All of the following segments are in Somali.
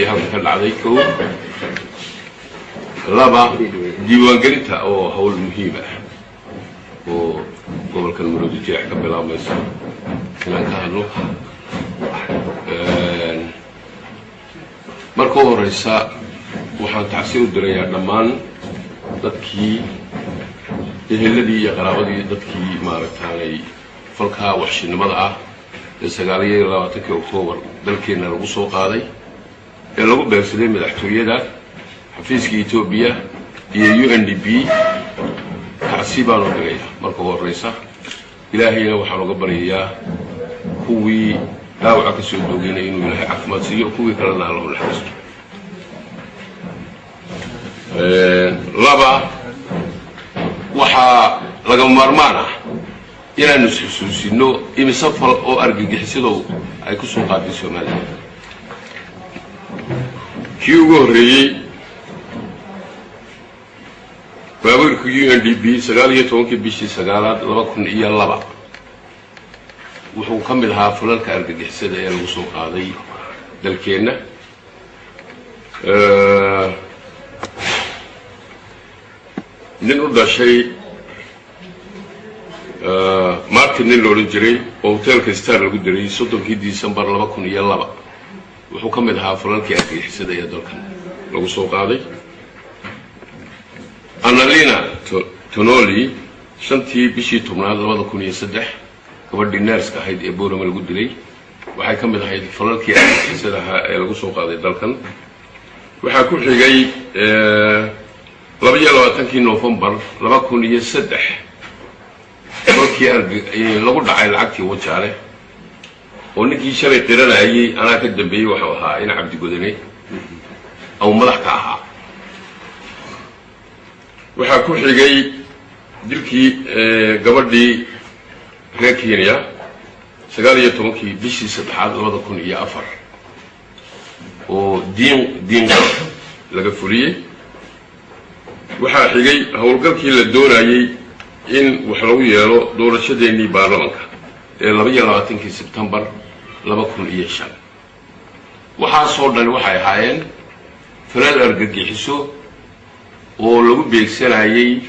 هذا كان عليكم لابا ديوان قريتها أو هول مهمة وقبل كان مرود جاء قبل ما يصير كان كهلو مركو الرئيسة وحن تعسير الدنيا دمان ضدكي الذي يقرأ ضدكي مارتاني فلكها وحش النمضة السجالية لا تكي أكتوبر دلكينا الوصو قاضي لو بيرسلين مدحتوية حفيزكي إثيوبيا UNDP تعسيبان ودريا مركو الرئيسة إلهي لو حلو قبل إياه كوي لا وعكس الدوغين إنه إلهي عفمات سيئو كوي كلنا له الحسن لابا وحا لقم مرمانا إلى نسحسوسي إنه إمسافر أو أرقي حسيدو أي كسو قادي سومالي كيوغو ري بابر UNDP سقالية تونكي بيشي سقالات لبا كن إيا لبا وحو كملها فلالك أرقي حسيدا إيا الوصو قادي دالكينا ننرد شيء مارتن لورين جري أوتيل كريستال القدري صدق في ديسمبر لبا كن إيا لبا وحو كملها فلالك أرقي حسيدا إيا دالكن الوصو قادي أنا لينا تنولي شنتي بشي تمناد لبا كن إيا سدح قبل الناس كهيد إبورة من القدري وحي كملها هيد فلالك أرقي حسيدا إيا الوصو قادي دالكن وحاكو حيقاي لبا 22 نوفمبر لبا كن إيا سدح markii lagu dhacay lacagtii wajaale oo ninkii shalay qiranayay ana ka dambeeyay waxa ahaa in Cabdi Godane oo madax ka ahaa waxa ku xigay dilkii gabadhii reer Kenya 19 bishii 3 2004 oo diin laga fuliyay waxa xigay howlgalkii la doonayay إن وحلو يالو دورة شديني بارلمانكا لبيا 22 سبتمبر لبا كن إيشان وحا صورنا وحاي هاين فلال أرقاقي حسو ولو بيكسين عيي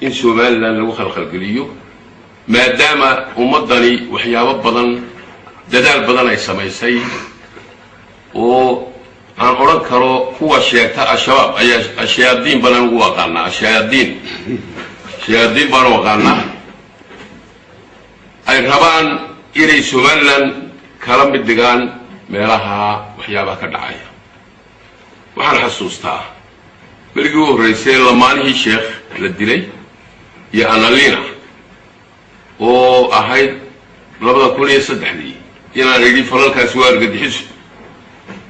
إن سومالنا لو خلق القليو ما دام أمضاني وحيابا بدن دادال بدن أي سميسي عن أرنكرو هو الشيكتا الشباب الشيادين بدن هو قالنا الشيادين شيادين بارو قالنا أي ربان إلي سومالان كلام بالدقان ميلها وحيابها كدعاية وحان حسوستا بلقوا رئيسين لمانه الشيخ للدلي يا أنا لينا وأهيد لابد كل يصدح لي ينا ريدي فلالك أسوار قد يحس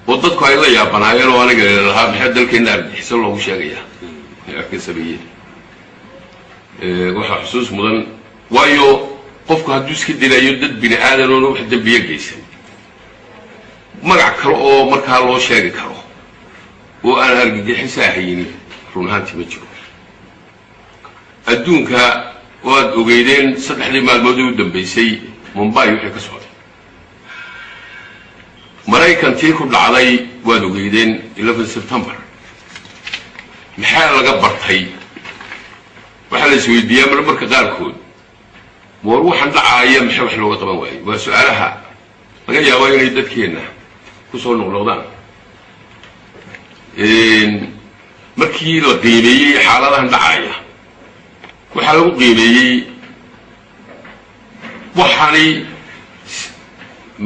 وضدكو أيضا يا بنايان وانا قال لها بحد الكنار يحسن له شاقية يأكد سبيل waxa xusuus mudan waayo qofku hadduu iska dilayo dad bini aadan oo wax dambiye geysan magac kale oo markaa loo sheegi karo oo aan argagixis ahayn run ahaantii ma jiro adduunka waad ogeydeen saddexdii maalmood u dambeysay Mumbai wixii ka socday Maraykantii ku dhacday waad ogeydeen 11 September maxaa laga bartay waxa la isweydiiyay marmarka qaarkood war waxan dhacaaya maxay wax looga qaban waayay waa su'aalaha laga yaabo inay dadkeena ku soo noqnoqdaan markii la qiimeeyay xaaladahan dhacaaya waxa lagu qiimeeyay waxani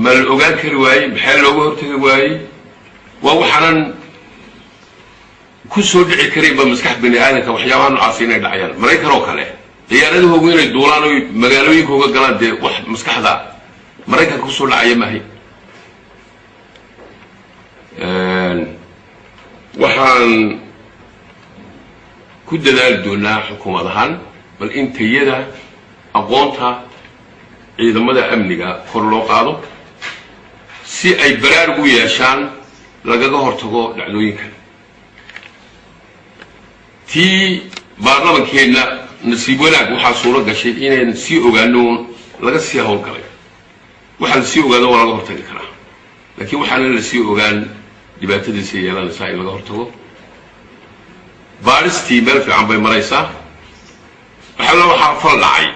mal ogaan kari waayay maxay looga hortagi waayay waa waxanan كسر دعي كريم بمسكح بني آدم كوحيوان عاصين دعيان مريك روكله ديانته هو وين الدولار مجالوي هو قلنا ده وح مسكح ذا مريك كسر دعي ما هي وحن كد ذلك دونا حكومة ذهان بل أنت يدا أقوانتها إذا مدى أمنية كرلو قادو سي أي برار ويا شان لقى هرتقو دعوين كان تي برنامج كنا نسيبنا وحنا صورة قشيء إن نسيء وجانون لقى سيا هون كله وحنا نسيء وجانون ولا غلط كنا لكن وحنا نسيء وجان dhibaatadiisa yeelanaysaa in laga hortago baaristii meel fiican bay maraysaa waxaa fal dhacay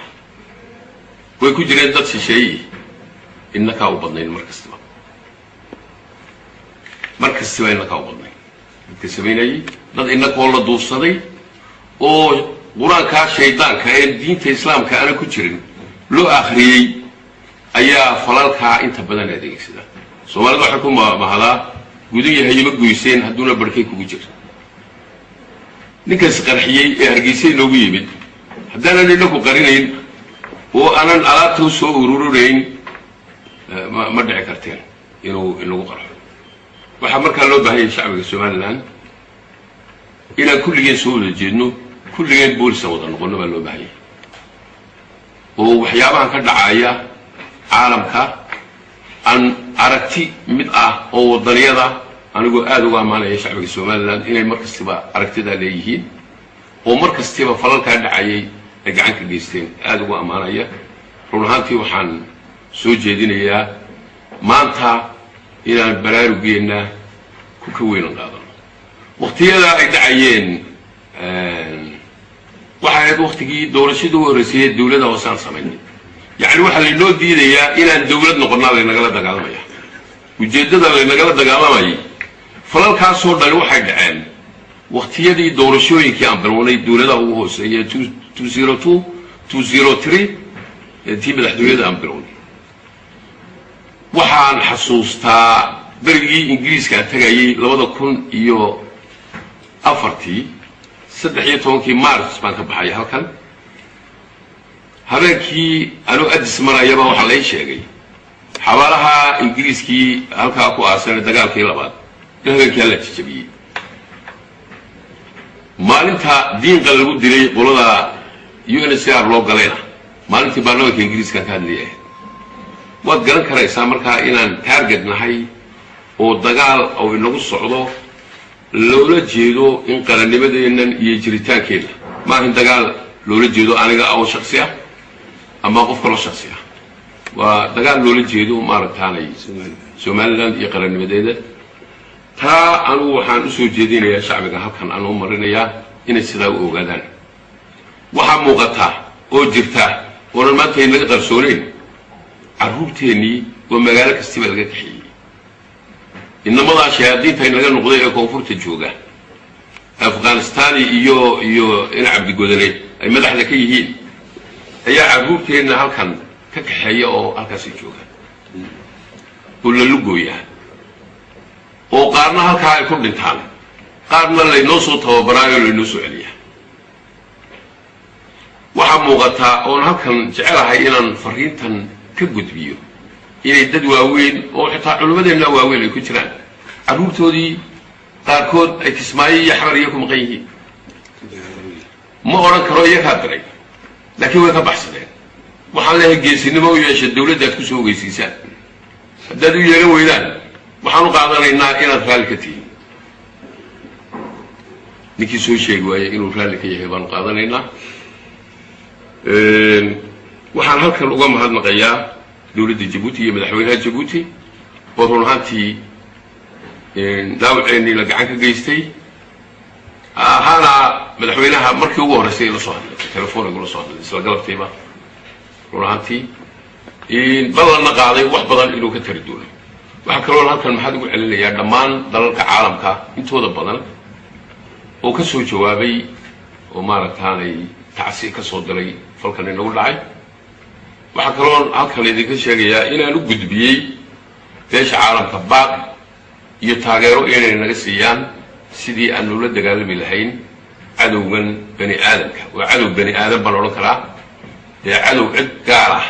way ku jireen dad shisheeye innakaa u badnayn mar kastaba innakaa u badnayn dadka samaynayay dad innakoo la duufsaday oo qur-aankaa shaydaanka ee diinta islaamka aana ku jirin loo akhriyey ayaa falalkaa inta badan adeegsada soomaalida waxay ku mahdaa gudan yahay ma goyseen hadduuna barkay kugu jira ninkaas qarxiyey ee hargeysa inoogu yimid haddaanan inaku qarinayn oo aanan alaabta u soo ururinayn ma dhici karteen inuu inagu qarxo waxaa markaa loo baahan yahay shacbiga somaliland inaan kulligeen soo wada jeedno kulligeen boolisan wada noqono baa loo baahan yahay oo waxyaabahan ka dhacaya caalamka aan aragti mid ah oo wadaniyada anigoo aad uga amaanaya shacbiga somaliland inay mar kastaba aragtidaa leeyihiin oo mar kastaba falalkaa dhacayay ay gacan ka geysteen aad uga amaanaya run ahaantii waxaan soo jeedinayaa maanta inaan baraarugeena ku ka weynan qaadano waqtiyada ay dhacayeen waxay ahayd waqtigii doorashadii ugu horreysay dawladda hoosaan samaynay yacni waxaa laynoo diidayaa inaan dawlad noqonnaa laynagala dagaalamaya ujeeddada laynagala dagaalamayay falalkaasoo dhani waxay dhaceen waqtiyadii doorashooyinkii aan bilwnay dawladaha ugu hooseeya 202 203 tii madaxtooyada aan bilownay waxaan xasuustaa berigii ingiriiska tagayay 2004 13 Maarch baan ka baxay halkan habeenkii anuu Addis marayaba waxa la sheegay xabaalaha ingiriiskii halkaa ku aasan dagaalkii labaad habeenkii la jajabiyay maalinta diinka lagu dilay qolada UNHCR loo galayna maalintii baarlamaanka ingiriiska ka hadlayay waad garan karaysaa markaa inaan target nahay oo dagaal oo inagu socdo loola jeedo in qarannimadeennan iyo jiritaankeena maahan dagaal loola jeedo aniga oo shakhsi ah ama qof kale shakhsi ah waa dagaal loola jeedo maaragtaanay Somaliland iyo qarannimadeeda taa anu waxaan u soo jeedinayaa shacbiga halkan aan u marinayaa inay sidaa u ogaadaan waxa muuqata oo jirta oo maanta ay naga qarsooneyn carruurteennii oo magaalo kastaba laga kaxiyey inamada shayaadiinta naga noqday ee koonfurta jooga Afghanistan iyo in Cabdi Godane ay madaxda ka yihiin ayaa carruurteenna halkan ka kaxeeya oo halkaas jooga kulla lugooya oo qaarna halkaa ay ku dhintaan qaarna laynoo soo tababaraayo laynoo soo celiya waxaa muuqata oo halkan jecelahay inaan fariintan ka gudbiyo inay dad waaweyn oo xitaa culimadeena waaweyn ay ku jiraan carruurtoodii qaarkood ay Kismaayo iyo Xamar iyo ku maqan yihiin ma oran karo iyagaa diray laakiin way ka baxsadeen waxaan leeyahay geesinimo u yeesha dawladda ku soo ogeysiisaan haddaad u yeelan weydaan waxaan u qaadanaynaa inaad raalli ka tihiin ninkii soo sheegi waayay inuu raalli ka yahay baan qaadanaynaa waxaan halkan uga mahadnaqayaa dawladda Djibouti iyo madaxweynaha Djibouti oo run ahaantii daawaceenii la gacan ka geystay hana madaxweynaha markii ugu horeysay la soo hadlay telefoonka la soo hadlay isla galabtayba run ahaantii badanna qaaday wax badan inuu ka tari doono waxa kaloo halkan maxaad ugu celinayaa dhammaan dalalka caalamka intooda badan oo ka soo jawaabay oo maaragtaanay tacsi ka soo diray falkan inagu dhacay waxa kaloo halkan idinka sheegayaa inaan u gudbiyey beesha caalamka baaq iyo taageero inay naga siiyaan sidii aan ula dagaalami lahayn cadowgan bani aadamka waa cadow bani aadam baan odhan karaa ee cadow cid gaar ah